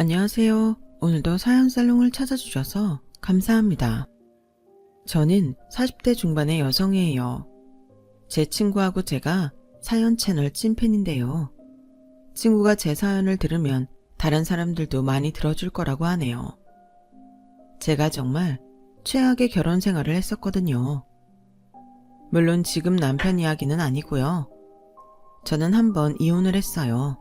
안녕하세요. 오늘도 사연 살롱을 찾아주셔서 감사합니다. 저는 40대 중반의 여성이에요. 제 친구하고 제가 사연 채널 찐팬인데요. 친구가 제 사연을 들으면 다른 사람들도 많이 들어줄 거라고 하네요. 제가 정말 최악의 결혼 생활을 했었거든요. 물론 지금 남편 이야기는 아니고요. 저는 한번 이혼을 했어요.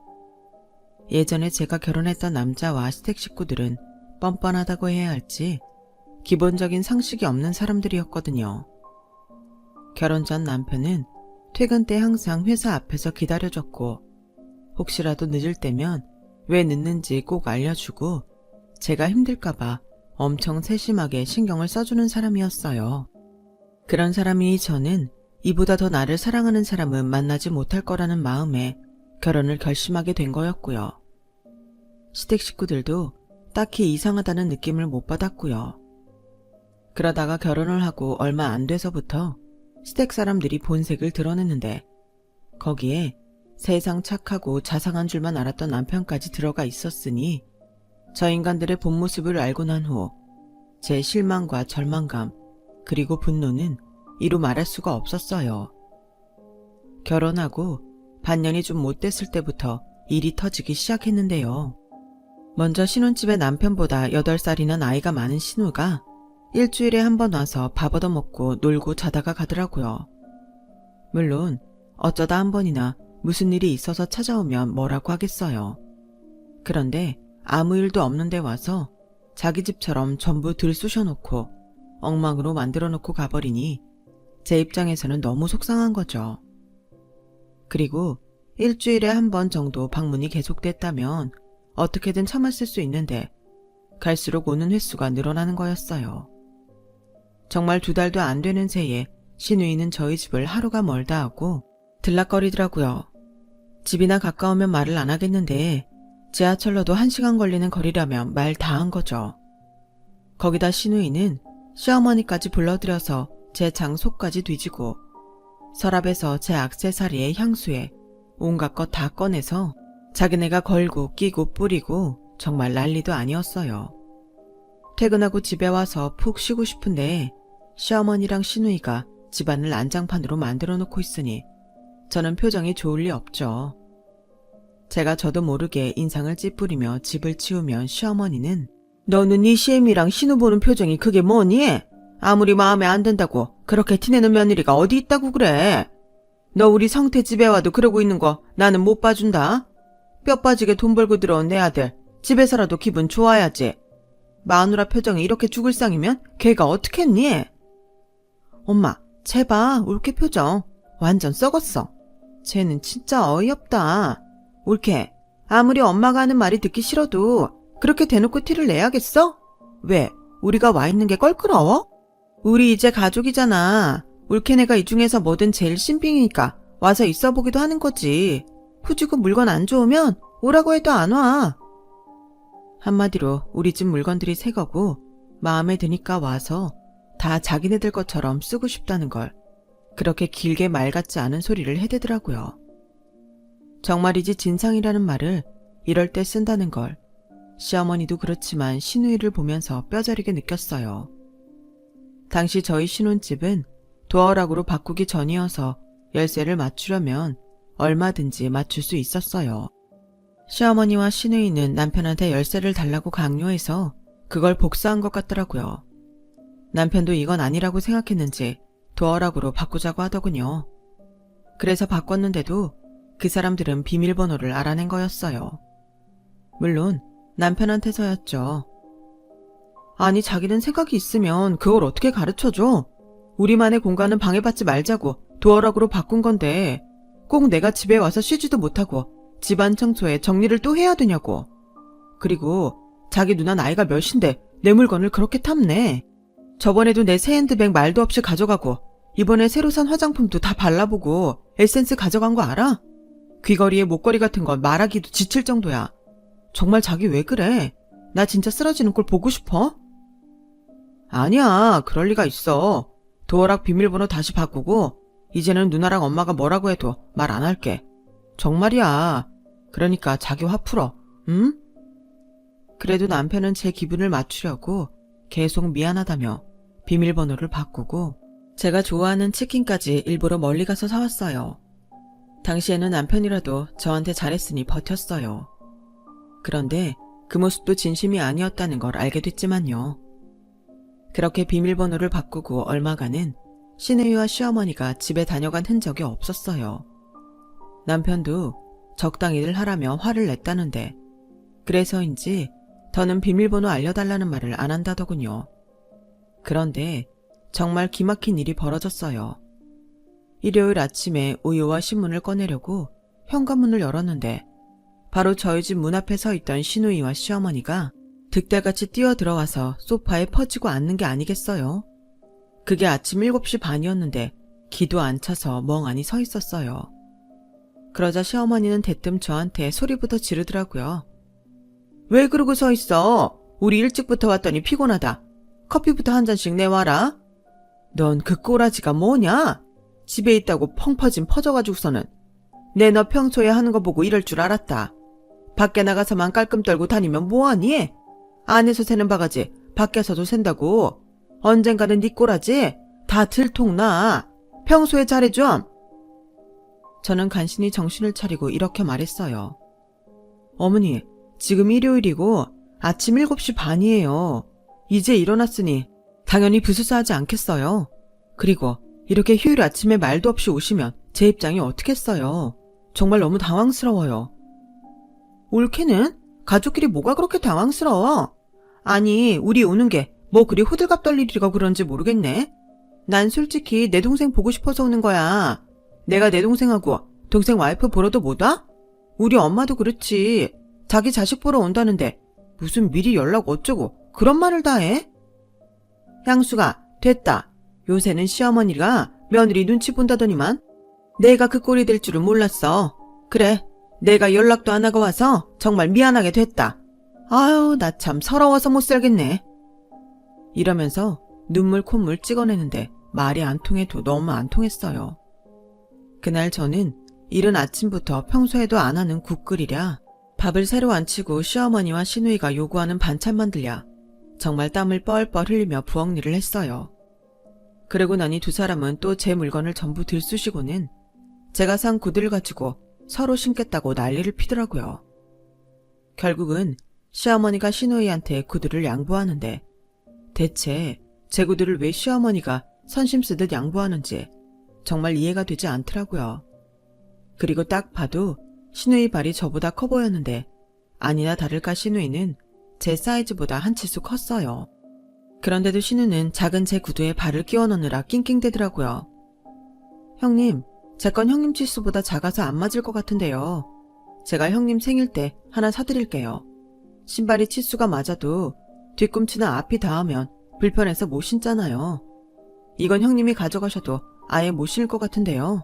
예전에 제가 결혼했던 남자와 시댁 식구들은 뻔뻔하다고 해야 할지 기본적인 상식이 없는 사람들이었거든요. 결혼 전 남편은 퇴근 때 항상 회사 앞에서 기다려줬고 혹시라도 늦을 때면 왜 늦는지 꼭 알려주고 제가 힘들까봐 엄청 세심하게 신경을 써주는 사람이었어요. 그런 사람이 저는 이보다 더 나를 사랑하는 사람은 만나지 못할 거라는 마음에 결혼을 결심하게 된 거였고요. 시댁 식구들도 딱히 이상하다는 느낌을 못 받았고요. 그러다가 결혼을 하고 얼마 안 돼서부터 시댁 사람들이 본색을 드러냈는데 거기에 세상 착하고 자상한 줄만 알았던 남편까지 들어가 있었으니 저 인간들의 본 모습을 알고 난 후 제 실망과 절망감 그리고 분노는 이루 말할 수가 없었어요. 결혼하고 반년이 좀 못 됐을 때부터 일이 터지기 시작했는데요. 먼저 신혼집에 남편보다 8살이나 나이가 많은 신우가 일주일에 한 번 와서 밥 얻어먹고 놀고 자다가 가더라고요. 물론 어쩌다 한 번이나 무슨 일이 있어서 찾아오면 뭐라고 하겠어요. 그런데 아무 일도 없는데 와서 자기 집처럼 전부 들쑤셔놓고 엉망으로 만들어놓고 가버리니 제 입장에서는 너무 속상한 거죠. 그리고 일주일에 한 번 정도 방문이 계속됐다면 어떻게든 참았을 수 있는데 갈수록 오는 횟수가 늘어나는 거였어요. 정말 2달도 안 되는 새에 신우이는 저희 집을 하루가 멀다 하고 들락거리더라고요. 집이나 가까우면 말을 안 하겠는데 지하철로도 1시간 걸리는 거리라면 말 다 한 거죠. 거기다 신우이는 시어머니까지 불러들여서 제 장소까지 뒤지고 서랍에서 제 액세서리에 향수에 온갖 것 다 꺼내서 자기네가 걸고 끼고 뿌리고 정말 난리도 아니었어요. 퇴근하고 집에 와서 푹 쉬고 싶은데 시어머니랑 시누이가 집안을 난장판으로 만들어 놓고 있으니 저는 표정이 좋을 리 없죠. 제가 저도 모르게 인상을 찌푸리며 집을 치우면 시어머니는 너는 네 시애미랑 신우 보는 표정이 그게 뭐니? 아무리 마음에 안 든다고 그렇게 티내는 며느리가 어디 있다고 그래? 너 우리 성태 집에 와도 그러고 있는 거 나는 못 봐준다. 뼈 빠지게 돈 벌고 들어온 내 아들 집에서라도 기분 좋아야지. 마누라 표정이 이렇게 죽을 상이면 걔가 어떡했니? 엄마 제발 올케 표정 완전 썩었어. 쟤는 진짜 어이없다. 올케 아무리 엄마가 하는 말이 듣기 싫어도 그렇게 대놓고 티를 내야겠어? 왜? 우리가 와 있는 게 껄끄러워? 우리 이제 가족이잖아. 올케네가 이 중에서 뭐든 제일 신빙이니까 와서 있어보기도 하는 거지. 후지고 물건 안 좋으면 오라고 해도 안 와. 한마디로 우리 집 물건들이 새 거고 마음에 드니까 와서 다 자기네들 것처럼 쓰고 싶다는 걸 그렇게 길게 말 같지 않은 소리를 해대더라고요. 정말이지 진상이라는 말을 이럴 때 쓴다는 걸 시어머니도 그렇지만 시누이를 보면서 뼈저리게 느꼈어요. 당시 저희 신혼집은 도어락으로 바꾸기 전이어서 열쇠를 맞추려면 얼마든지 맞출 수 있었어요. 시어머니와 시누이는 남편한테 열쇠를 달라고 강요해서 그걸 복사한 것 같더라고요. 남편도 이건 아니라고 생각했는지 도어락으로 바꾸자고 하더군요. 그래서 바꿨는데도 그 사람들은 비밀번호를 알아낸 거였어요. 물론 남편한테서였죠. 아니 자기는 생각이 있으면 그걸 어떻게 가르쳐줘? 우리만의 공간은 방해받지 말자고 도어락으로 바꾼 건데 꼭 내가 집에 와서 쉬지도 못하고 집안 청소에 정리를 또 해야 되냐고. 그리고 자기 누나 나이가 몇인데 내 물건을 그렇게 탐내. 저번에도 내 새 핸드백 말도 없이 가져가고 이번에 새로 산 화장품도 다 발라보고 에센스 가져간 거 알아? 귀걸이에 목걸이 같은 건 말하기도 지칠 정도야. 정말 자기 왜 그래? 나 진짜 쓰러지는 꼴 보고 싶어? 아니야, 그럴 리가 있어. 도어락 비밀번호 다시 바꾸고 이제는 누나랑 엄마가 뭐라고 해도 말 안 할게. 정말이야. 그러니까 자기 화 풀어. 응? 그래도 남편은 제 기분을 맞추려고 계속 미안하다며 비밀번호를 바꾸고 제가 좋아하는 치킨까지 일부러 멀리 가서 사왔어요. 당시에는 남편이라도 저한테 잘했으니 버텼어요. 그런데 그 모습도 진심이 아니었다는 걸 알게 됐지만요. 그렇게 비밀번호를 바꾸고 얼마간은 시누이와 시어머니가 집에 다녀간 흔적이 없었어요. 남편도 적당히들 하라며 화를 냈다는데 그래서인지 더는 비밀번호 알려달라는 말을 안 한다더군요. 그런데 정말 기막힌 일이 벌어졌어요. 일요일 아침에 우유와 신문을 꺼내려고 현관문을 열었는데 바로 저희 집 문 앞에 서 있던 시누이와 시어머니가 득달같이 뛰어들어와서 소파에 퍼지고 앉는 게 아니겠어요? 그게 아침 7시 반이었는데 기도 안 차서 멍하니 서 있었어요. 그러자 시어머니는 대뜸 저한테 소리부터 지르더라고요. 왜 그러고 서 있어? 우리 일찍부터 왔더니 피곤하다. 커피부터 한 잔씩 내와라. 넌 그 꼬라지가 뭐냐? 집에 있다고 펑 퍼져가지고서는 내 너 평소에 하는 거 보고 이럴 줄 알았다. 밖에 나가서만 깔끔 떨고 다니면 뭐하니? 안에서 새는 바가지 밖에서도 샌다고. 언젠가는 네 꼬라지 다 들통나. 평소에 잘해 좀. 저는 간신히 정신을 차리고 이렇게 말했어요. 어머니, 지금 일요일이고 아침 7시 반이에요. 이제 일어났으니 당연히 부스스하지 않겠어요. 그리고 이렇게 휴일 아침에 말도 없이 오시면 제 입장이 어떻겠어요. 정말 너무 당황스러워요. 옳게는 가족끼리 뭐가 그렇게 당황스러워? 아니, 우리 오는 게 뭐 그리 호들갑 떨 일이라 그런지 모르겠네. 난 솔직히 내 동생 보고 싶어서 오는 거야. 내가 내 동생하고 동생 와이프 보러도 못 와? 우리 엄마도 그렇지. 자기 자식 보러 온다는데 무슨 미리 연락 어쩌고 그런 말을 다 해? 향수가 됐다. 요새는 시어머니가 며느리 눈치 본다더니만. 내가 그 꼴이 될 줄은 몰랐어. 그래, 내가 연락도 안 하고 와서 정말 미안하게 됐다. 아유, 나 참 서러워서 못 살겠네. 이러면서 눈물 콧물 찍어내는데 말이 안 통해도 너무 안 통했어요. 그날 저는 이른 아침부터 평소에도 안 하는 국 끓이랴, 밥을 새로 안 치고 시어머니와 시누이가 요구하는 반찬 만들랴, 정말 땀을 뻘뻘 흘리며 부엌일을 했어요. 그러고 나니 두 사람은 또 제 물건을 전부 들쑤시고는 제가 산 구두를 가지고 서로 신겠다고 난리를 피더라고요. 결국은 시어머니가 시누이한테 구두를 양보하는데 대체 제 구두를 왜 시어머니가 선심 쓰듯 양보하는지 정말 이해가 되지 않더라고요. 그리고 딱 봐도 시누이 발이 저보다 커 보였는데 아니나 다를까 시누이는 제 사이즈보다 한 치수 컸어요. 그런데도 시누는 작은 제 구두에 발을 끼워 넣느라 낑낑대더라고요. 형님, 제 건 형님 치수보다 작아서 안 맞을 것 같은데요. 제가 형님 생일 때 하나 사드릴게요. 신발이 치수가 맞아도 뒤꿈치나 앞이 닿으면 불편해서 못 신잖아요. 이건 형님이 가져가셔도 아예 못 신을 것 같은데요.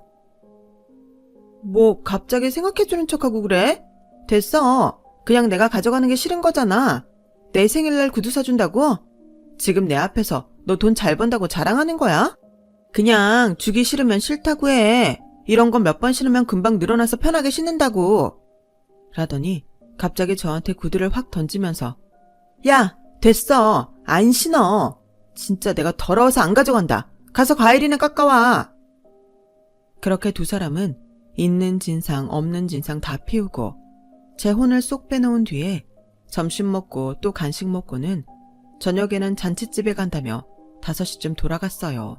뭐 갑자기 생각해주는 척하고 그래? 됐어. 그냥 내가 가져가는 게 싫은 거잖아. 내 생일날 구두 사준다고? 지금 내 앞에서 너 돈 잘 번다고 자랑하는 거야? 그냥 주기 싫으면 싫다고 해. 이런 건 몇 번 신으면 금방 늘어나서 편하게 신는다고. 라더니 갑자기 저한테 구두를 확 던지면서 야, 됐어. 안 신어. 진짜 내가 더러워서 안 가져간다. 가서 과일이나 깎아와. 그렇게 두 사람은 있는 진상 없는 진상 다 피우고 제 혼을 쏙 빼놓은 뒤에 점심 먹고 또 간식 먹고는 저녁에는 잔칫집에 간다며 5시쯤 돌아갔어요.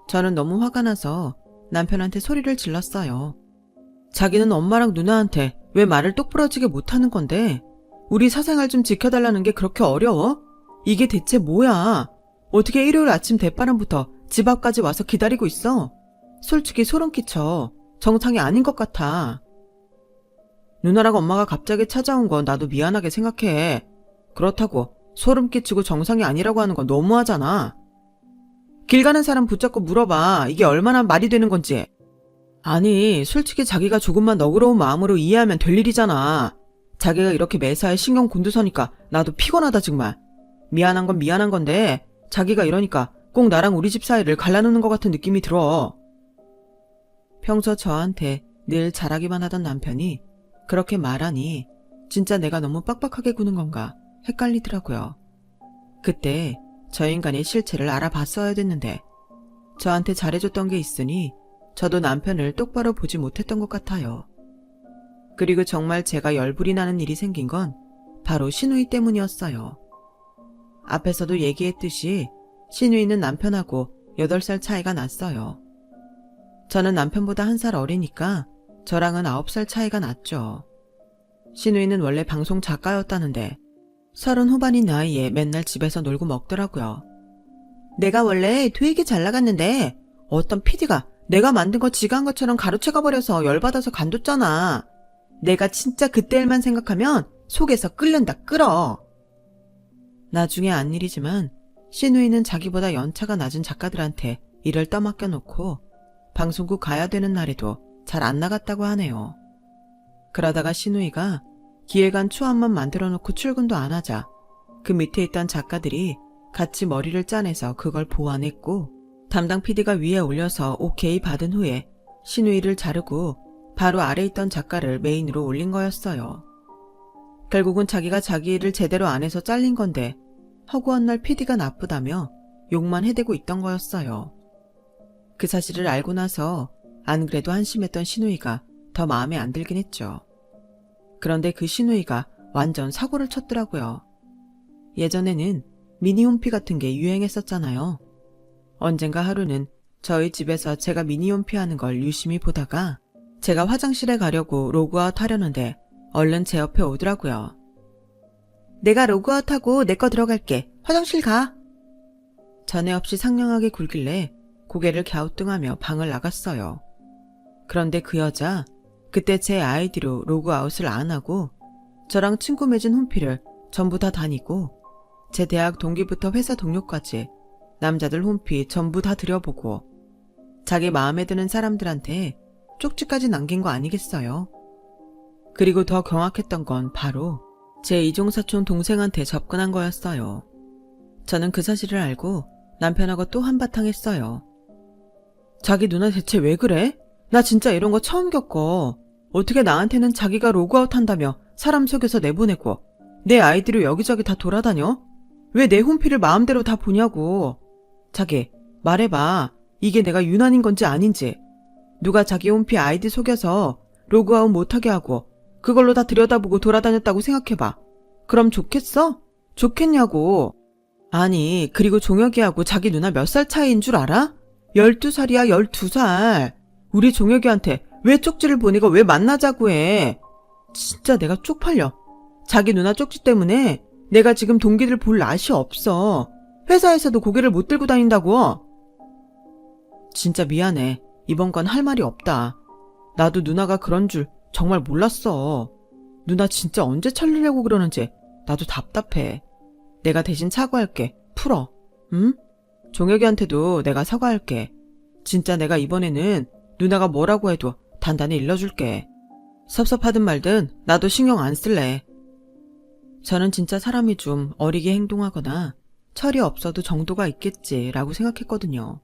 저는 너무 화가 나서 남편한테 소리를 질렀어요. 자기는 엄마랑 누나한테 왜 말을 똑부러지게 못하는 건데 우리 사생활 좀 지켜달라는 게 그렇게 어려워? 이게 대체 뭐야? 어떻게 일요일 아침 대바람부터 집 앞까지 와서 기다리고 있어? 솔직히 소름 끼쳐. 정상이 아닌 것 같아. 누나랑 엄마가 갑자기 찾아온 건 나도 미안하게 생각해. 그렇다고 소름 끼치고 정상이 아니라고 하는 건 너무하잖아. 길 가는 사람 붙잡고 물어봐. 이게 얼마나 말이 되는 건지. 아니, 솔직히 자기가 조금만 너그러운 마음으로 이해하면 될 일이잖아. 자기가 이렇게 매사에 신경 곤두서니까 나도 피곤하다 정말. 미안한 건 미안한 건데 자기가 이러니까 꼭 나랑 우리 집 사이를 갈라놓는 것 같은 느낌이 들어. 평소 저한테 늘 잘하기만 하던 남편이 그렇게 말하니 진짜 내가 너무 빡빡하게 구는 건가 헷갈리더라고요. 그때 저 인간의 실체를 알아봤어야 됐는데 저한테 잘해줬던 게 있으니 저도 남편을 똑바로 보지 못했던 것 같아요. 그리고 정말 제가 열불이 나는 일이 생긴 건 바로 신우이 때문이었어요. 앞에서도 얘기했듯이 신우이는 남편하고 8살 차이가 났어요. 저는 남편보다 1살 어리니까 저랑은 9살 차이가 났죠. 신우이는 원래 방송 작가였다는데 30 후반인 나이에 맨날 집에서 놀고 먹더라고요. 내가 원래 되게 잘 나갔는데 어떤 PD가 내가 만든 거 지가 한 것처럼 가로채가버려서 열받아서 간뒀잖아. 내가 진짜 그때 일만 생각하면 속에서 끓는다 끓어. 나중에 안 일이지만 신우이는 자기보다 연차가 낮은 작가들한테 일을 떠맡겨 놓고 방송국 가야 되는 날에도 잘 안 나갔다고 하네요. 그러다가 신우이가 기획안 초안만 만들어 놓고 출근도 안 하자 그 밑에 있던 작가들이 같이 머리를 짜내서 그걸 보완했고 담당 PD가 위에 올려서 오케이 받은 후에 신우이를 자르고 바로 아래 있던 작가를 메인으로 올린 거였어요. 결국은 자기가 자기 일을 제대로 안 해서 잘린 건데 허구한 날 PD가 나쁘다며 욕만 해대고 있던 거였어요. 그 사실을 알고 나서 안 그래도 한심했던 신우이가 더 마음에 안 들긴 했죠. 그런데 그 신우이가 완전 사고를 쳤더라고요. 예전에는 미니홈피 같은 게 유행했었잖아요. 언젠가 하루는 저희 집에서 제가 미니홈피 하는 걸 유심히 보다가 제가 화장실에 가려고 로그아웃 하려는데 얼른 제 옆에 오더라고요. 내가 로그아웃하고 내 거 들어갈게. 화장실 가. 전에 없이 상냥하게 굴길래 고개를 갸우뚱하며 방을 나갔어요. 그런데 그 여자 그때 제 아이디로 로그아웃을 안 하고 저랑 친구 맺은 홈피를 전부 다 다니고 제 대학 동기부터 회사 동료까지 남자들 홈피 전부 다 들여보고 자기 마음에 드는 사람들한테 쪽지까지 남긴 거 아니겠어요? 그리고 더 경악했던 건 바로 제 이종사촌 동생한테 접근한 거였어요. 저는 그 사실을 알고 남편하고 또 한바탕 했어요. 자기 누나 대체 왜 그래? 나 진짜 이런 거 처음 겪어. 어떻게 나한테는 자기가 로그아웃 한다며 사람 속여서 내보내고 내 아이디로 여기저기 다 돌아다녀? 왜 내 홈피를 마음대로 다 보냐고. 자기 말해봐. 이게 내가 유난인 건지 아닌지. 누가 자기 홈피 아이디 속여서 로그아웃 못하게 하고 그걸로 다 들여다보고 돌아다녔다고 생각해봐. 그럼 좋겠어? 좋겠냐고. 아니 그리고 종혁이하고 자기 누나 몇 살 차이인 줄 알아? 12살이야 12살. 우리 종혁이한테 왜 쪽지를 보내고 왜 만나자고 해. 진짜 내가 쪽팔려. 자기 누나 쪽지 때문에 내가 지금 동기들 볼 낯이 없어. 회사에서도 고개를 못 들고 다닌다고. 진짜 미안해. 이번 건 할 말이 없다. 나도 누나가 그런 줄 정말 몰랐어. 누나 진짜 언제 철리려고 그러는지 나도 답답해. 내가 대신 사과할게. 풀어. 응? 종혁이한테도 내가 사과할게. 진짜 내가 이번에는 누나가 뭐라고 해도 단단히 일러줄게. 섭섭하든 말든 나도 신경 안 쓸래. 저는 진짜 사람이 좀 어리게 행동하거나 철이 없어도 정도가 있겠지라고 생각했거든요.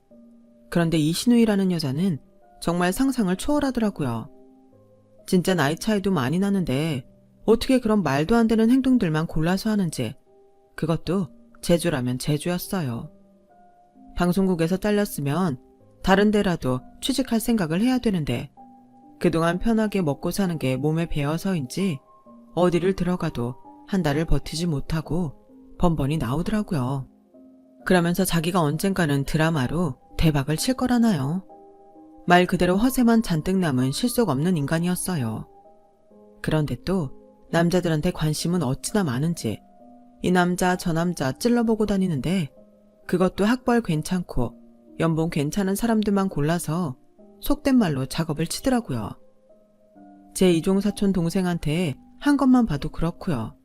그런데 이 신우이라는 여자는 정말 상상을 초월하더라고요. 진짜 나이 차이도 많이 나는데 어떻게 그런 말도 안 되는 행동들만 골라서 하는지 그것도 제주라면 제주였어요. 방송국에서 잘렸으면 다른 데라도 취직할 생각을 해야 되는데 그동안 편하게 먹고 사는 게 몸에 배어서인지 어디를 들어가도 한 달을 버티지 못하고 번번이 나오더라고요. 그러면서 자기가 언젠가는 드라마로 대박을 칠 거라나요. 말 그대로 허세만 잔뜩 남은 실속 없는 인간이었어요. 그런데 또 남자들한테 관심은 어찌나 많은지 이 남자 저 남자 찔러보고 다니는데 그것도 학벌 괜찮고 연봉 괜찮은 사람들만 골라서 속된 말로 작업을 치더라고요. 제 이종사촌 동생한테 한 것만 봐도 그렇고요.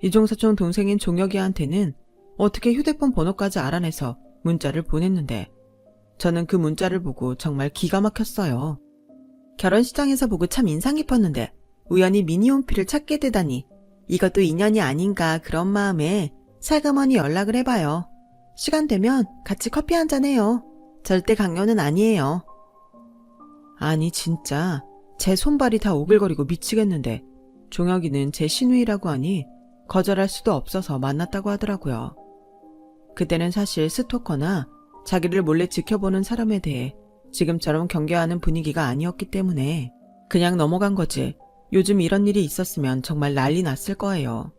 이종사촌 동생인 종혁이한테는 어떻게 휴대폰 번호까지 알아내서 문자를 보냈는데 저는 그 문자를 보고 정말 기가 막혔어요. 결혼식장에서 보고 참 인상 깊었는데 우연히 미니홈피를 찾게 되다니 이것도 인연이 아닌가 그런 마음에 살그머니 연락을 해봐요. 시간 되면 같이 커피 한잔 해요. 절대 강요는 아니에요. 아니 진짜 제 손발이 다 오글거리고 미치겠는데 종혁이는 제 시누이라고 하니 거절할 수도 없어서 만났다고 하더라고요. 그때는 사실 스토커나 자기를 몰래 지켜보는 사람에 대해 지금처럼 경계하는 분위기가 아니었기 때문에 그냥 넘어간 거지. 요즘 이런 일이 있었으면 정말 난리 났을 거예요.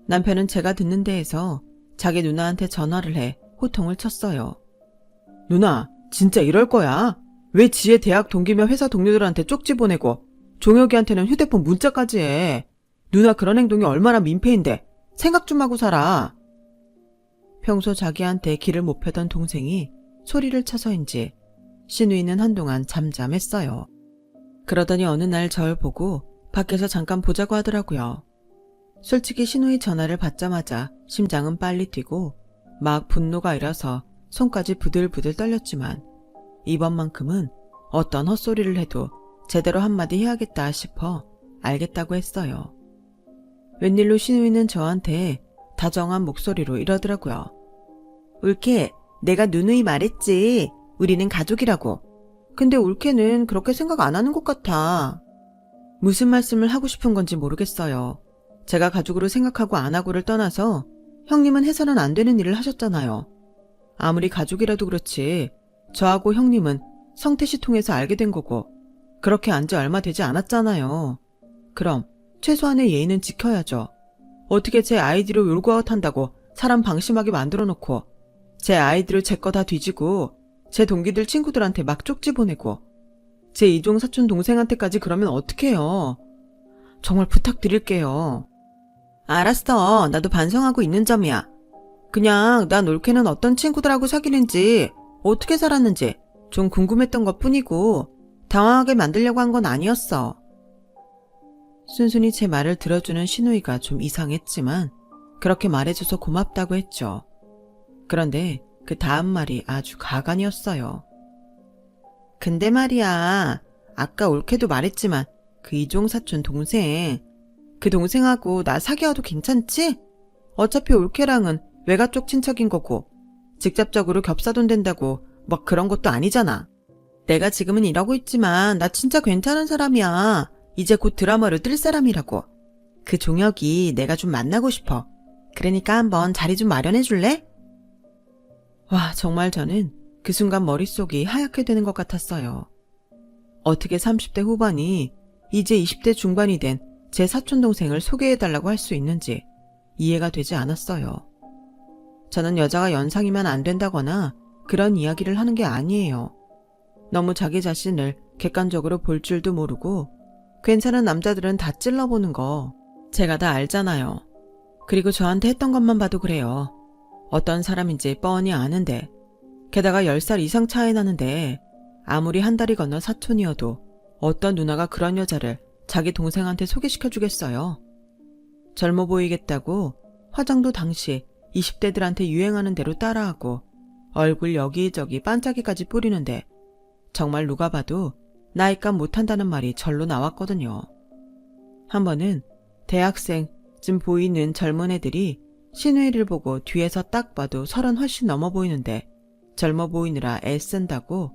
남편은 제가 듣는 데에서 자기 누나한테 전화를 해 호통을 쳤어요. 누나, 진짜 이럴 거야? 왜 지혜 대학 동기며 회사 동료들한테 쪽지 보내고 종혁이한테는 휴대폰 문자까지 해? 누나 그런 행동이 얼마나 민폐인데 생각 좀 하고 살아. 평소 자기한테 길을 못 펴던 동생이 소리를 쳐서인지 시누이는 한동안 잠잠했어요. 그러더니 어느 날 절 보고 밖에서 잠깐 보자고 하더라고요. 솔직히 시누이 전화를 받자마자 심장은 빨리 뛰고 막 분노가 일어서 손까지 부들부들 떨렸지만 이번만큼은 어떤 헛소리를 해도 제대로 한마디 해야겠다 싶어 알겠다고 했어요. 웬일로 시누이는 저한테 다정한 목소리로 이러더라고요. 올케, 내가 누누이 말했지. 우리는 가족이라고. 근데 올케는 그렇게 생각 안 하는 것 같아. 무슨 말씀을 하고 싶은 건지 모르겠어요. 제가 가족으로 생각하고 안 하고를 떠나서 형님은 해서는 안 되는 일을 하셨잖아요. 아무리 가족이라도 그렇지 저하고 형님은 성태씨 통해서 알게 된 거고 그렇게 안 지 얼마 되지 않았잖아요. 그럼 최소한의 예의는 지켜야죠. 어떻게 제 아이디로 롤고아웃 한다고 사람 방심하게 만들어 놓고 제 아이디로 제 거 다 뒤지고 제 동기들 친구들한테 막 쪽지 보내고 제 이종 사촌 동생한테까지 그러면 어떡해요. 정말 부탁드릴게요. 알았어. 나도 반성하고 있는 점이야. 그냥 난 올케는 어떤 친구들하고 사귀는지 어떻게 살았는지 좀 궁금했던 것뿐이고 당황하게 만들려고 한 건 아니었어. 순순히 제 말을 들어주는 시누이가 좀 이상했지만 그렇게 말해줘서 고맙다고 했죠. 그런데 그 다음 말이 아주 가관이었어요. 근데 말이야, 아까 올케도 말했지만 그 이종 사촌 동생, 그 동생하고 나 사귀어도 괜찮지? 어차피 올케랑은 외가 쪽 친척인 거고 직접적으로 겹사돈 된다고 막 그런 것도 아니잖아. 내가 지금은 이러고 있지만 나 진짜 괜찮은 사람이야. 이제 곧 드라마로 뜰 사람이라고. 그 종혁이 내가 좀 만나고 싶어. 그러니까 한번 자리 좀 마련해 줄래? 와, 정말 저는 그 순간 머릿속이 하얗게 되는 것 같았어요. 어떻게 30대 후반이 이제 20대 중반이 된 제 사촌동생을 소개해달라고 할 수 있는지 이해가 되지 않았어요. 저는 여자가 연상이면 안 된다거나 그런 이야기를 하는 게 아니에요. 너무 자기 자신을 객관적으로 볼 줄도 모르고 괜찮은 남자들은 다 찔러보는 거 제가 다 알잖아요. 그리고 저한테 했던 것만 봐도 그래요. 어떤 사람인지 뻔히 아는데 게다가 10살 이상 차이 나는데 아무리 한 달이 건너 사촌이어도 어떤 누나가 그런 여자를 자기 동생한테 소개시켜주겠어요. 젊어 보이겠다고 화장도 당시 20대들한테 유행하는 대로 따라하고 얼굴 여기저기 반짝이까지 뿌리는데 정말 누가 봐도 나이값 못한다는 말이 절로 나왔거든요. 한 번은 대학생쯤 보이는 젊은 애들이 시누이를 보고 뒤에서 딱 봐도 30 훨씬 넘어 보이는데 젊어 보이느라 애쓴다고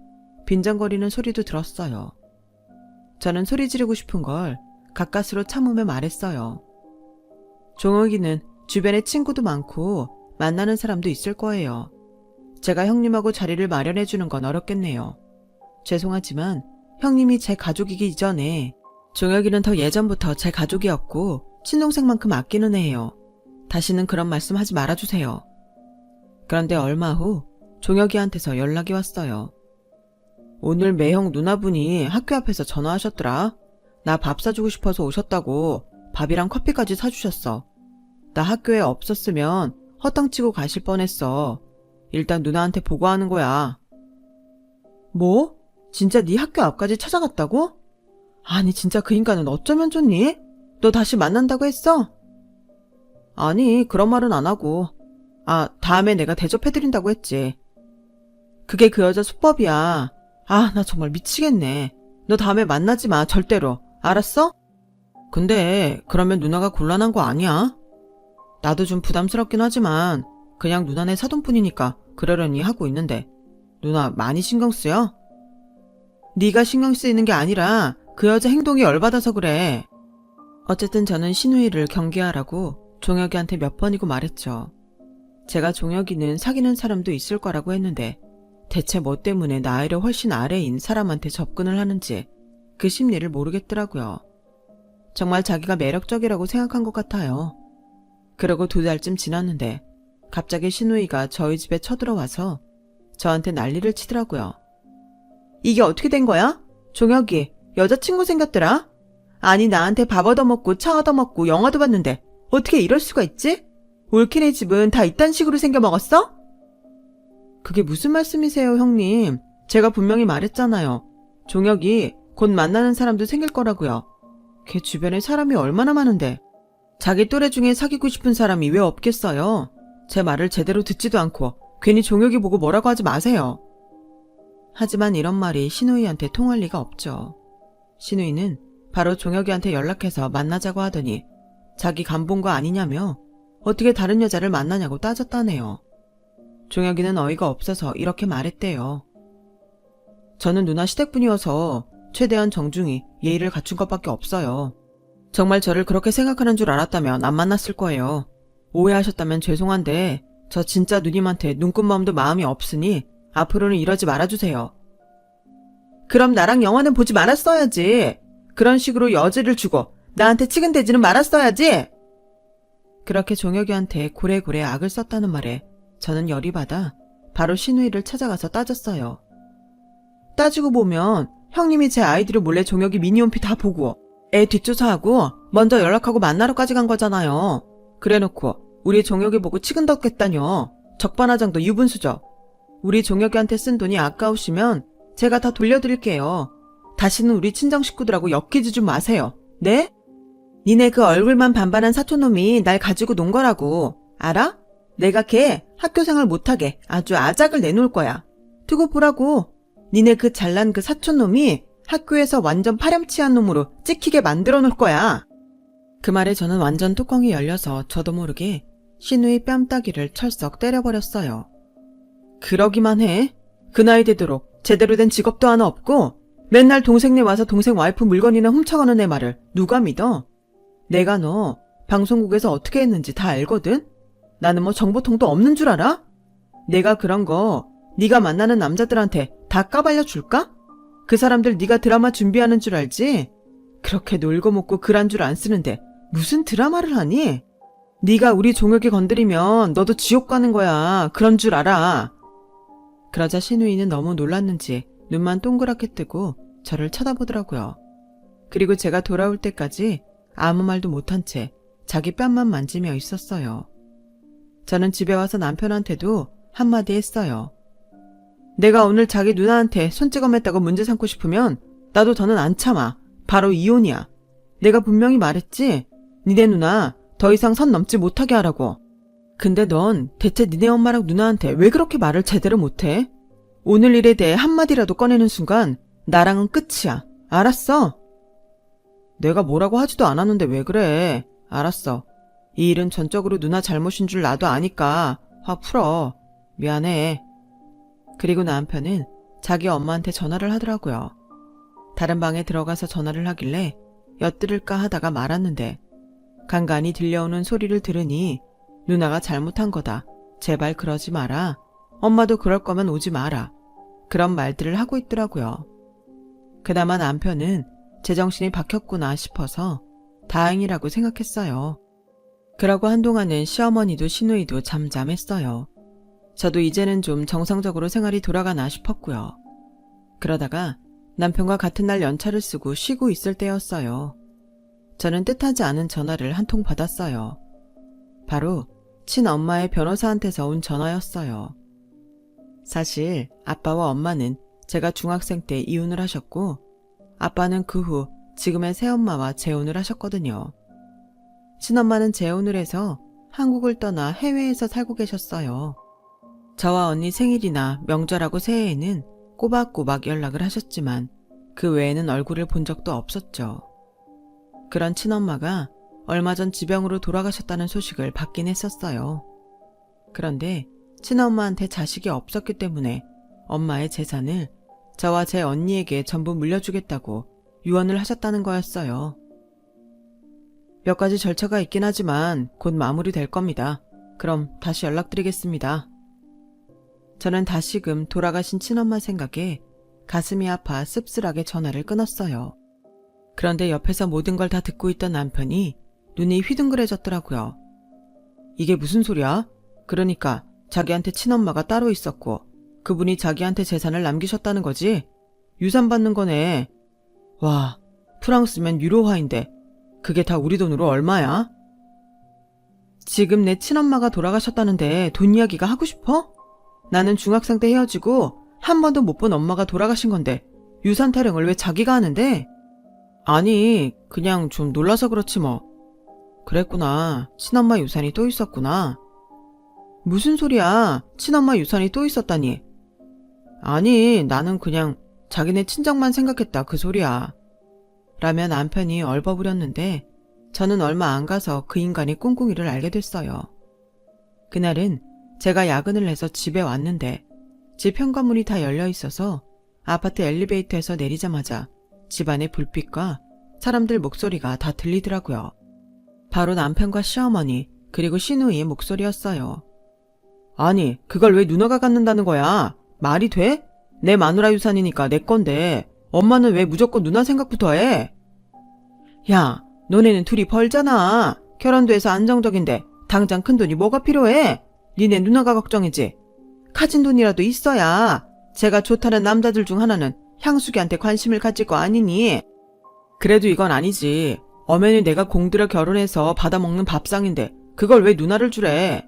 빈정거리는 소리도 들었어요. 저는 소리 지르고 싶은 걸 가까스로 참으며 말했어요. 종혁이는 주변에 친구도 많고 만나는 사람도 있을 거예요. 제가 형님하고 자리를 마련해 주는 건 어렵겠네요. 죄송하지만 형님이 제 가족이기 이전에 종혁이는 더 예전부터 제 가족이었고 친동생만큼 아끼는 애예요. 다시는 그런 말씀 하지 말아주세요. 그런데 얼마 후 종혁이한테서 연락이 왔어요. 오늘 매형 누나분이 학교 앞에서 전화하셨더라. 나 밥 사주고 싶어서 오셨다고 밥이랑 커피까지 사주셨어. 나 학교에 없었으면 허탕치고 가실 뻔했어. 일단 누나한테 보고하는 거야. 뭐? 진짜 네 학교 앞까지 찾아갔다고? 아니 진짜 그 인간은 어쩌면 좋니? 너 다시 만난다고 했어? 아니 그런 말은 안 하고 다음에 내가 대접해드린다고 했지. 그게 그 여자 수법이야. 나 정말 미치겠네. 너 다음에 만나지 마 절대로. 알았어? 근데 그러면 누나가 곤란한 거 아니야? 나도 좀 부담스럽긴 하지만 그냥 누나네 사돈뿐이니까 그러려니 하고 있는데 누나 많이 신경 쓰여? 네가 신경 쓰이는 게 아니라 그 여자 행동이 열받아서 그래. 어쨌든 저는 신우이를 경계하라고 종혁이한테 몇 번이고 말했죠. 제가 종혁이는 사귀는 사람도 있을 거라고 했는데 대체 뭐 때문에 나이를 훨씬 아래인 사람한테 접근을 하는지 그 심리를 모르겠더라고요. 정말 자기가 매력적이라고 생각한 것 같아요. 그러고 2달쯤 지났는데 갑자기 신우이가 저희 집에 쳐들어와서 저한테 난리를 치더라고요. 이게 어떻게 된 거야? 종혁이 여자친구 생겼더라? 아니 나한테 밥 얻어먹고 차 얻어먹고 영화도 봤는데 어떻게 이럴 수가 있지? 올케네 집은 다 이딴 식으로 생겨먹었어? 그게 무슨 말씀이세요 형님? 제가 분명히 말했잖아요. 종혁이 곧 만나는 사람도 생길 거라고요. 걔 주변에 사람이 얼마나 많은데 자기 또래 중에 사귀고 싶은 사람이 왜 없겠어요? 제 말을 제대로 듣지도 않고 괜히 종혁이 보고 뭐라고 하지 마세요. 하지만 이런 말이 신우이한테 통할 리가 없죠. 신우이는 바로 종혁이한테 연락해서 만나자고 하더니 자기 간본 거 아니냐며 어떻게 다른 여자를 만나냐고 따졌다네요. 종혁이는 어이가 없어서 이렇게 말했대요. 저는 누나 시댁분이어서 최대한 정중히 예의를 갖춘 것밖에 없어요. 정말 저를 그렇게 생각하는 줄 알았다면 안 만났을 거예요. 오해하셨다면 죄송한데 저 진짜 누님한테 눈꽃마음도 마음이 없으니 앞으로는 이러지 말아주세요. 그럼 나랑 영화는 보지 말았어야지. 그런 식으로 여지를 주고 나한테 치근대지는 말았어야지. 그렇게 종혁이한테 고래고래 악을 썼다는 말에 저는 열이 받아 바로 신우이를 찾아가서 따졌어요. 따지고 보면 형님이 제 아이들을 몰래 종혁이 미니홈피 다 보고 애 뒷조사하고 먼저 연락하고 만나러까지 간 거잖아요. 그래놓고 우리 종혁이 보고 치근덕겠다뇨. 적반하장도 유분수죠. 우리 종혁이한테 쓴 돈이 아까우시면 제가 다 돌려드릴게요. 다시는 우리 친정 식구들하고 엮이지 좀 마세요. 네? 니네 그 얼굴만 반반한 사촌놈이 날 가지고 논 거라고. 알아? 내가 걔 학교생활 못하게 아주 아작을 내놓을 거야. 두고 보라고. 니네 그 잘난 그 사촌놈이 학교에서 완전 파렴치한 놈으로 찍히게 만들어 놓을 거야. 그 말에 저는 완전 뚜껑이 열려서 저도 모르게 신우이 뺨따기를 철썩 때려버렸어요. 그러기만 해. 그 나이 되도록 제대로 된 직업도 하나 없고 맨날 동생네 와서 동생 와이프 물건이나 훔쳐가는 애 말을 누가 믿어? 내가 너 방송국에서 어떻게 했는지 다 알거든? 나는 뭐 정보통도 없는 줄 알아? 내가 그런 거 네가 만나는 남자들한테 다 까발려 줄까? 그 사람들 네가 드라마 준비하는 줄 알지? 그렇게 놀고 먹고 글 한 줄 안 쓰는데 무슨 드라마를 하니? 네가 우리 종혁이 건드리면 너도 지옥 가는 거야. 그런 줄 알아. 그러자 신우이는 너무 놀랐는지 눈만 동그랗게 뜨고 저를 쳐다보더라고요. 그리고 제가 돌아올 때까지 아무 말도 못한 채 자기 뺨만 만지며 있었어요. 저는 집에 와서 남편한테도 한마디 했어요. 내가 오늘 자기 누나한테 손찌검했다고 문제 삼고 싶으면 나도 더는 안 참아. 바로 이혼이야. 내가 분명히 말했지? 니네 누나 더 이상 선 넘지 못하게 하라고. 근데 넌 대체 니네 엄마랑 누나한테 왜 그렇게 말을 제대로 못해? 오늘 일에 대해 한마디라도 꺼내는 순간 나랑은 끝이야. 알았어? 내가 뭐라고 하지도 않았는데 왜 그래? 알았어. 이 일은 전적으로 누나 잘못인 줄 나도 아니까 화 풀어. 미안해. 그리고 남편은 자기 엄마한테 전화를 하더라고요. 다른 방에 들어가서 전화를 하길래 엿들을까 하다가 말았는데 간간히 들려오는 소리를 들으니 누나가 잘못한 거다. 제발 그러지 마라. 엄마도 그럴 거면 오지 마라. 그런 말들을 하고 있더라고요. 그나마 남편은 제정신이 박혔구나 싶어서 다행이라고 생각했어요. 그러고 한동안은 시어머니도 신우이도 잠잠했어요. 저도 이제는 좀 정상적으로 생활이 돌아가나 싶었고요. 그러다가 남편과 같은 날 연차를 쓰고 쉬고 있을 때였어요. 저는 뜻하지 않은 전화를 한 통 받았어요. 바로 친엄마의 변호사한테서 온 전화였어요. 사실 아빠와 엄마는 제가 중학생 때 이혼을 하셨고 아빠는 그 후 지금의 새엄마와 재혼을 하셨거든요. 친엄마는 재혼을 해서 한국을 떠나 해외에서 살고 계셨어요. 저와 언니 생일이나 명절하고 새해에는 꼬박꼬박 연락을 하셨지만 그 외에는 얼굴을 본 적도 없었죠. 그런 친엄마가 얼마 전 지병으로 돌아가셨다는 소식을 받긴 했었어요. 그런데 친엄마한테 자식이 없었기 때문에 엄마의 재산을 저와 제 언니에게 전부 물려주겠다고 유언을 하셨다는 거였어요. 몇 가지 절차가 있긴 하지만 곧 마무리될 겁니다. 그럼 다시 연락드리겠습니다. 저는 다시금 돌아가신 친엄마 생각에 가슴이 아파 씁쓸하게 전화를 끊었어요. 그런데 옆에서 모든 걸 다 듣고 있던 남편이 눈이 휘둥그레졌더라고요. 이게 무슨 소리야? 그러니까 자기한테 친엄마가 따로 있었고 그분이 자기한테 재산을 남기셨다는 거지? 유산 받는 거네. 와, 프랑스면 유로화인데 그게 다 우리 돈으로 얼마야? 지금 내 친엄마가 돌아가셨다는데 돈 이야기가 하고 싶어? 나는 중학생 때 헤어지고 한 번도 못 본 엄마가 돌아가신 건데 유산 타령을 왜 자기가 하는데? 아니, 그냥 좀 놀라서 그렇지 뭐. 그랬구나. 친엄마 유산이 또 있었구나. 무슨 소리야? 친엄마 유산이 또 있었다니. 아니, 나는 그냥 자기네 친정만 생각했다 그 소리야. 라며 남편이 얼버무렸는데 저는 얼마 안 가서 그 인간의 꿍꿍이를 알게 됐어요. 그날은 제가 야근을 해서 집에 왔는데 집 현관문이 다 열려 있어서 아파트 엘리베이터에서 내리자마자 집안의 불빛과 사람들 목소리가 다 들리더라고요. 바로 남편과 시어머니 그리고 시누이의 목소리였어요. 아니, 그걸 왜 누나가 갖는다는 거야? 말이 돼? 내 마누라 유산이니까 내 건데 엄마는 왜 무조건 누나 생각부터 해? 야, 너네는 둘이 벌잖아. 결혼도 해서 안정적인데 당장 큰돈이 뭐가 필요해? 니네 누나가 걱정이지. 가진 돈이라도 있어야 제가 좋다는 남자들 중 하나는 향수기한테 관심을 가질 거 아니니? 그래도 이건 아니지. 엄연히 내가 공들여 결혼해서 받아먹는 밥상인데 그걸 왜 누나를 주래?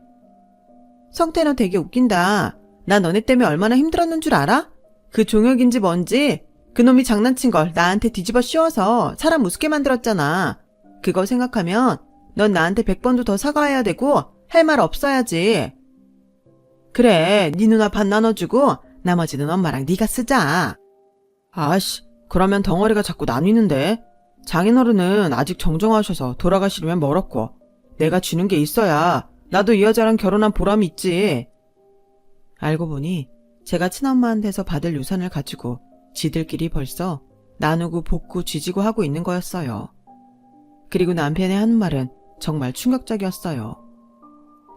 성태너 되게 웃긴다. 나 너네 때문에 얼마나 힘들었는 줄 알아? 그 종혁인지 뭔지 그놈이 장난친 걸 나한테 뒤집어 씌워서 사람 우습게 만들었잖아. 그거 생각하면 넌 나한테 100번도 더 사과해야 되고 할 말 없어야지. 그래, 네 누나 반 나눠주고 나머지는 엄마랑 네가 쓰자. 아씨, 그러면 덩어리가 자꾸 나뉘는데. 장인어른은 아직 정정하셔서 돌아가시려면 멀었고 내가 쥐는 게 있어야 나도 이 여자랑 결혼한 보람이 있지. 알고 보니 제가 친엄마한테서 받을 유산을 가지고 지들끼리 벌써 나누고 볶고 쥐지고 하고 있는 거였어요. 그리고 남편의 하는 말은 정말 충격적이었어요.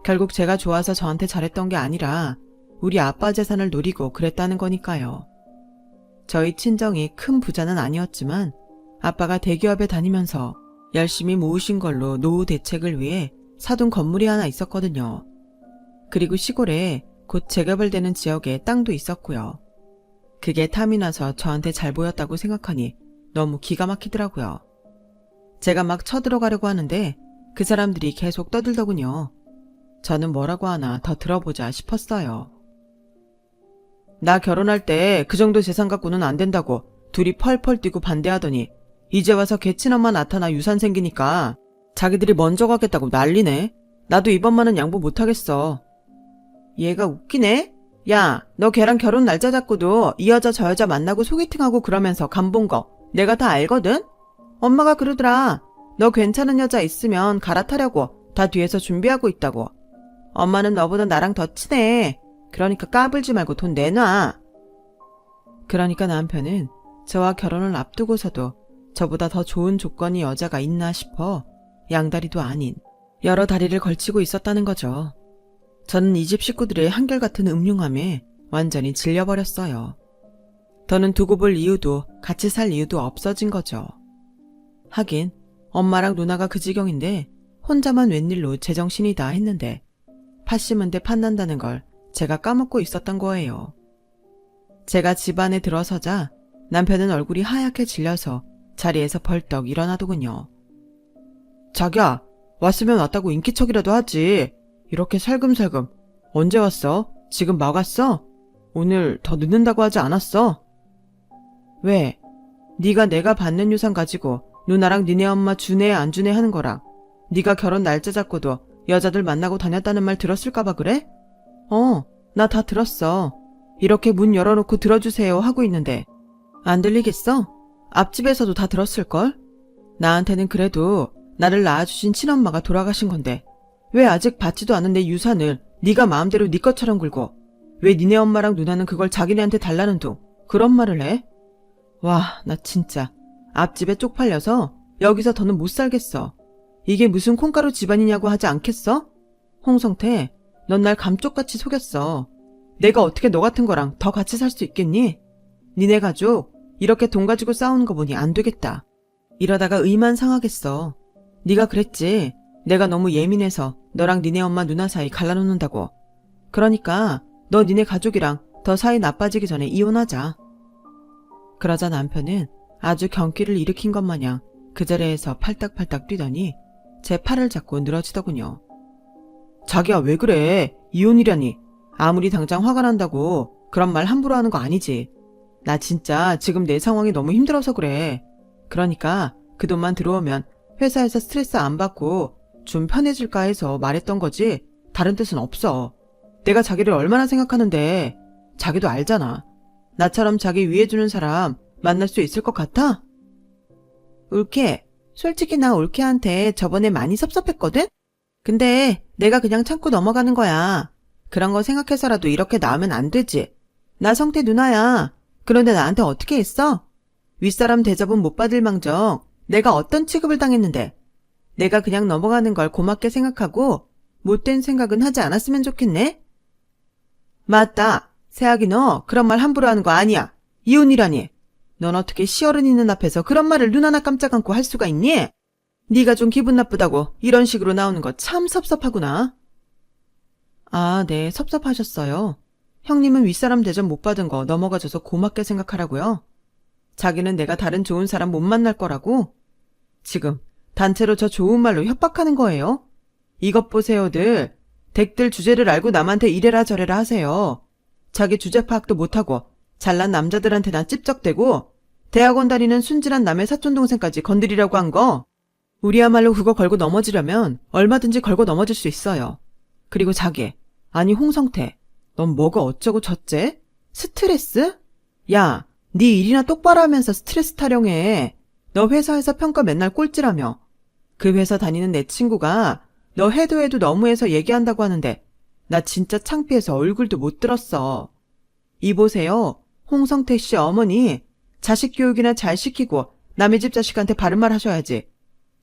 결국 제가 좋아서 저한테 잘했던 게 아니라 우리 아빠 재산을 노리고 그랬다는 거니까요. 저희 친정이 큰 부자는 아니었지만 아빠가 대기업에 다니면서 열심히 모으신 걸로 노후 대책을 위해 사둔 건물이 하나 있었거든요. 그리고 시골에 곧 재개발되는 지역에 땅도 있었고요. 그게 탐이 나서 저한테 잘 보였다고 생각하니 너무 기가 막히더라고요. 제가 막 쳐들어가려고 하는데 그 사람들이 계속 떠들더군요. 저는 뭐라고 하나 더 들어보자 싶었어요. 나 결혼할 때 그 정도 재산 갖고는 안 된다고 둘이 펄펄 뛰고 반대하더니 이제 와서 개친엄마 나타나 유산 생기니까 자기들이 먼저 가겠다고 난리네. 나도 이번만은 양보 못하겠어. 얘가 웃기네? 야, 너 걔랑 결혼 날짜 잡고도 이 여자 저 여자 만나고 소개팅하고 그러면서 간본 거 내가 다 알거든? 엄마가 그러더라. 너 괜찮은 여자 있으면 갈아타려고 다 뒤에서 준비하고 있다고. 엄마는 너보다 나랑 더 친해. 그러니까 까불지 말고 돈 내놔. 그러니까 남편은 저와 결혼을 앞두고서도 저보다 더 좋은 조건이 여자가 있나 싶어 양다리도 아닌 여러 다리를 걸치고 있었다는 거죠. 저는 이 집 식구들의 한결같은 음흉함에 완전히 질려버렸어요. 더는 두고 볼 이유도 같이 살 이유도 없어진 거죠. 하긴 엄마랑 누나가 그 지경인데 혼자만 웬일로 제정신이다 했는데 팥 심은 데 팥난다는 걸 제가 까먹고 있었던 거예요. 제가 집 안에 들어서자 남편은 얼굴이 하얗게 질려서 자리에서 벌떡 일어나더군요. 자기야, 왔으면 왔다고 인기척이라도 하지. 이렇게 살금살금. 언제 왔어? 지금 막 왔어? 오늘 더 늦는다고 하지 않았어? 왜? 네가 내가 받는 유산 가지고 누나랑 니네 엄마 주네 안 주네 하는 거랑 네가 결혼 날짜 잡고도 여자들 만나고 다녔다는 말 들었을까봐 그래? 나 다 들었어. 이렇게 문 열어놓고 들어주세요 하고 있는데 안 들리겠어? 앞집에서도 다 들었을걸? 나한테는 그래도 나를 낳아주신 친엄마가 돌아가신 건데 왜 아직 받지도 않은 내 유산을 네가 마음대로 네 것처럼 굴고 왜 니네 엄마랑 누나는 그걸 자기네한테 달라는 둥 그런 말을 해? 와, 나 진짜 앞집에 쪽팔려서 여기서 더는 못 살겠어. 이게 무슨 콩가루 집안이냐고 하지 않겠어? 홍성태, 넌 날 감쪽같이 속였어. 내가 어떻게 너 같은 거랑 더 같이 살 수 있겠니? 니네 가족 이렇게 돈 가지고 싸우는 거 보니 안 되겠다. 이러다가 의만 상하겠어. 네가 그랬지. 내가 너무 예민해서 너랑 니네 엄마 누나 사이 갈라놓는다고. 그러니까 너 니네 가족이랑 더 사이 나빠지기 전에 이혼하자. 그러자 남편은 아주 경기를 일으킨 것 마냥 그 자리에서 팔딱팔딱 뛰더니 제 팔을 잡고 늘어지더군요. 자기야 왜 그래? 이혼이라니. 아무리 당장 화가 난다고 그런 말 함부로 하는 거 아니지. 나 진짜 지금 내 상황이 너무 힘들어서 그래. 그러니까 그 돈만 들어오면 회사에서 스트레스 안 받고 좀 편해질까 해서 말했던 거지 다른 뜻은 없어. 내가 자기를 얼마나 생각하는데 자기도 알잖아. 나처럼 자기 위해주는 사람 만날 수 있을 것 같아? 올케, 솔직히 나 올케한테 저번에 많이 섭섭했거든? 근데 내가 그냥 참고 넘어가는 거야. 그런 거 생각해서라도 이렇게 나오면 안 되지. 나 성태 누나야. 그런데 나한테 어떻게 했어? 윗사람 대접은 못 받을 망정 내가 어떤 취급을 당했는데. 내가 그냥 넘어가는 걸 고맙게 생각하고 못된 생각은 하지 않았으면 좋겠네? 맞다. 세학이 너 그런 말 함부로 하는 거 아니야. 이혼이라니. 넌 어떻게 시어른 있는 앞에서 그런 말을 눈 하나 깜짝 않고 할 수가 있니? 네가 좀 기분 나쁘다고 이런 식으로 나오는 거 참 섭섭하구나. 아, 네, 섭섭하셨어요. 형님은 윗사람 대접 못 받은 거 넘어가줘서 고맙게 생각하라고요. 자기는 내가 다른 좋은 사람 못 만날 거라고? 지금 단체로 저 좋은 말로 협박하는 거예요? 이것 보세요들. 댁들 주제를 알고 남한테 이래라 저래라 하세요. 자기 주제 파악도 못하고 잘난 남자들한테나 찝적대고 대학원 다니는 순진한 남의 사촌동생까지 건드리라고 한 거. 우리야말로 그거 걸고 넘어지려면 얼마든지 걸고 넘어질 수 있어요. 그리고 자기, 아니 홍성태, 넌 뭐가 어쩌고 저째? 스트레스? 야, 네 일이나 똑바로 하면서 스트레스 타령해. 너 회사에서 평가 맨날 꼴찌라며. 그 회사 다니는 내 친구가 너 해도 해도 너무해서 얘기한다고 하는데 나 진짜 창피해서 얼굴도 못 들었어. 이 보세요. 홍성태 씨 어머니 자식 교육이나 잘 시키고 남의 집 자식한테 바른 말 하셔야지.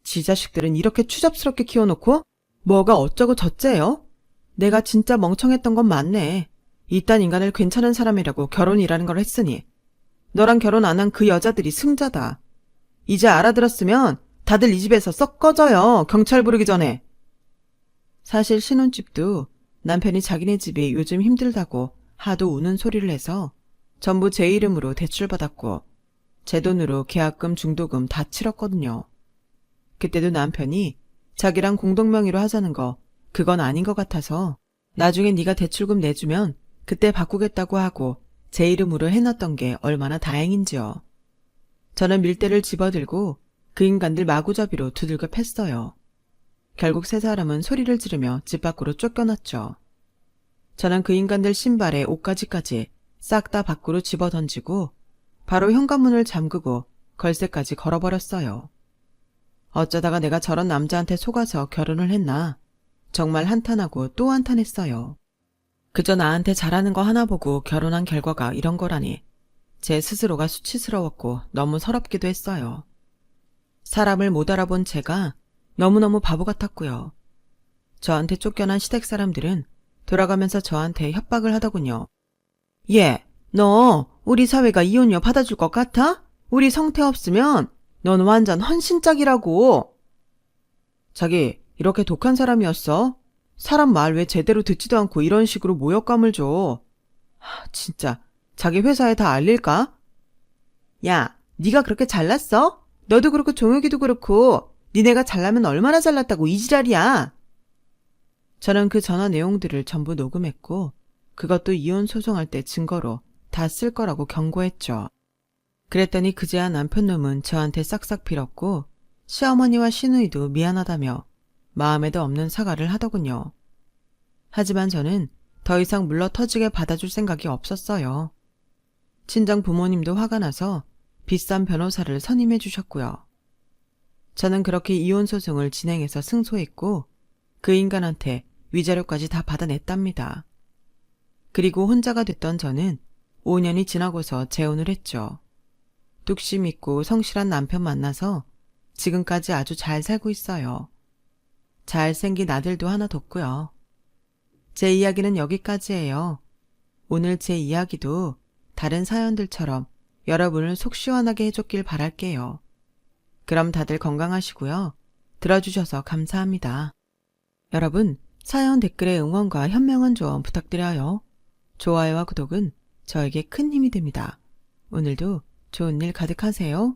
지 자식들은 이렇게 추잡스럽게 키워놓고 뭐가 어쩌고 저째요? 내가 진짜 멍청했던 건 맞네. 이딴 인간을 괜찮은 사람이라고 결혼이라는 걸 했으니. 너랑 결혼 안 한 그 여자들이 승자다. 이제 알아들었으면 다들 이 집에서 썩 꺼져요. 경찰 부르기 전에. 사실 신혼집도 남편이 자기네 집이 요즘 힘들다고 하도 우는 소리를 해서 전부 제 이름으로 대출받았고 제 돈으로 계약금 중도금 다 치렀거든요. 그때도 남편이 자기랑 공동명의로 하자는 거 그건 아닌 것 같아서 나중에 네가 대출금 내주면 그때 바꾸겠다고 하고 제 이름으로 해놨던 게 얼마나 다행인지요. 저는 밀대를 집어들고 그 인간들 마구잡이로 두들겨 팼어요. 결국 세 사람은 소리를 지르며 집 밖으로 쫓겨났죠. 저는 그 인간들 신발에 옷가지까지 싹 다 밖으로 집어던지고 바로 현관문을 잠그고 걸쇠까지 걸어버렸어요. 어쩌다가 내가 저런 남자한테 속아서 결혼을 했나. 정말 한탄하고 또 한탄했어요. 그저 나한테 잘하는 거 하나 보고 결혼한 결과가 이런 거라니. 제 스스로가 수치스러웠고 너무 서럽기도 했어요. 사람을 못 알아본 제가 너무너무 바보 같았고요. 저한테 쫓겨난 시댁 사람들은 돌아가면서 저한테 협박을 하더군요. 얘, 너 우리 사회가 이혼료 받아줄 것 같아? 우리 성태 없으면 넌 완전 헌신짝이라고. 자기 이렇게 독한 사람이었어? 사람 말 왜 제대로 듣지도 않고 이런 식으로 모욕감을 줘. 진짜 자기 회사에 다 알릴까? 야, 네가 그렇게 잘났어? 너도 그렇고 종혁이도 그렇고 니네가 잘나면 얼마나 잘났다고 이 지랄이야. 저는 그 전화 내용들을 전부 녹음했고 그것도 이혼 소송할 때 증거로 다 쓸 거라고 경고했죠. 그랬더니 그제야 남편놈은 저한테 싹싹 빌었고 시어머니와 시누이도 미안하다며 마음에도 없는 사과를 하더군요. 하지만 저는 더 이상 물러터지게 받아줄 생각이 없었어요. 친정 부모님도 화가 나서 비싼 변호사를 선임해 주셨고요. 저는 그렇게 이혼 소송을 진행해서 승소했고 그 인간한테 위자료까지 다 받아냈답니다. 그리고 혼자가 됐던 저는 5년이 지나고서 재혼을 했죠. 뚝심 있고 성실한 남편 만나서 지금까지 아주 잘 살고 있어요. 잘생긴 아들도 하나 뒀고요. 제 이야기는 여기까지예요. 오늘 제 이야기도 다른 사연들처럼 여러분을 속 시원하게 해줬길 바랄게요. 그럼 다들 건강하시고요. 들어주셔서 감사합니다. 여러분, 사연 댓글에 응원과 현명한 조언 부탁드려요. 좋아요와 구독은 저에게 큰 힘이 됩니다. 오늘도 좋은 일 가득하세요.